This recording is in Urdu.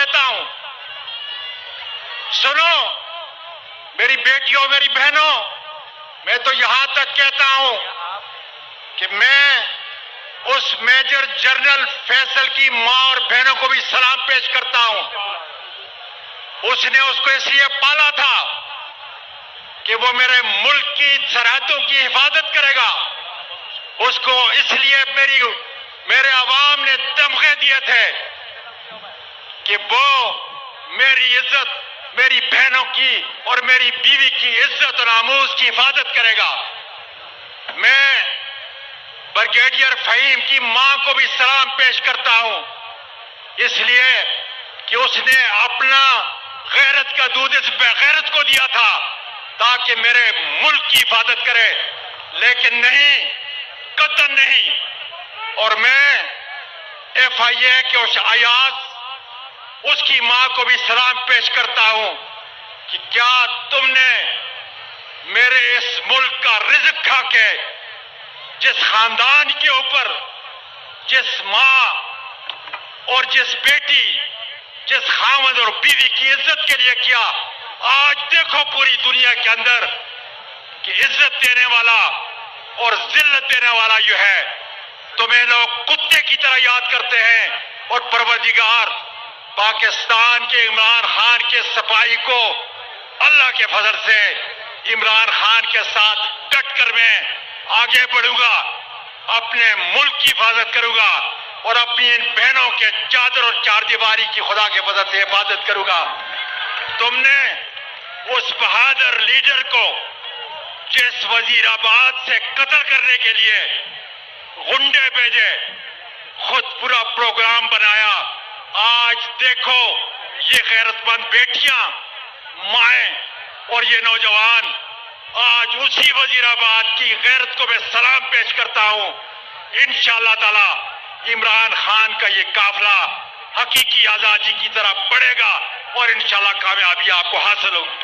دیتا ہوں، سنو میری بیٹیوں، میری بہنوں، میں تو یہاں تک کہتا ہوں کہ میں اس میجر جنرل فیصل کی ماں اور بہنوں کو بھی سلام پیش کرتا ہوں۔ اس نے اس کو اس لیے پالا تھا کہ وہ میرے ملک کی سرحدوں کی حفاظت کرے گا، اس کو اس لیے میرے عوام نے تمغے دیے تھے کہ وہ میری عزت، میری بہنوں کی اور میری بیوی کی عزت اور ناموس کی حفاظت کرے گا۔ میں بریگیڈیئر فہیم کی ماں کو بھی سلام پیش کرتا ہوں، اس لیے کہ اس نے اپنا غیرت کا دودھ اس بغیرت کو دیا تھا تاکہ میرے ملک کی حفاظت کرے، لیکن نہیں، قطعاً نہیں۔ اور میں ایف آئی اے کے اس ایاز، اس کی ماں کو بھی سلام پیش کرتا ہوں کہ کیا تم نے میرے اس ملک کا رزق کھا کے جس خاندان کے اوپر، جس ماں اور جس بیٹی، جس خاوند اور بیوی کی عزت کے لیے کیا، آج دیکھو پوری دنیا کے اندر کہ عزت دینے والا اور ذلت دینے والا جو ہے، تمہیں لوگ کتے کی طرح یاد کرتے ہیں، اور پروردگار پاکستان کے عمران خان کے سپاہی کو اللہ کے فضل سے عمران خان کے ساتھ ڈٹ کر میں آگے بڑھوں گا، اپنے ملک کی حفاظت کروں گا اور اپنی ان بہنوں کے چادر اور چار دیواری کی خدا کے فضل سے حفاظت کروں گا۔ تم نے اس بہادر لیڈر کو جس وزیر آباد سے قتل کرنے کے لیے غنڈے بھیجے، خود پورا پروگرام بنایا، آج دیکھو یہ غیرت مند بیٹیاں، مائیں اور یہ نوجوان آج اسی وزیر آباد کی غیرت کو میں سلام پیش کرتا ہوں۔ انشاءاللہ تعالی عمران خان کا یہ قافلہ حقیقی آزادی کی طرف بڑھے گا اور انشاءاللہ کامیابی آپ کو حاصل ہوگی۔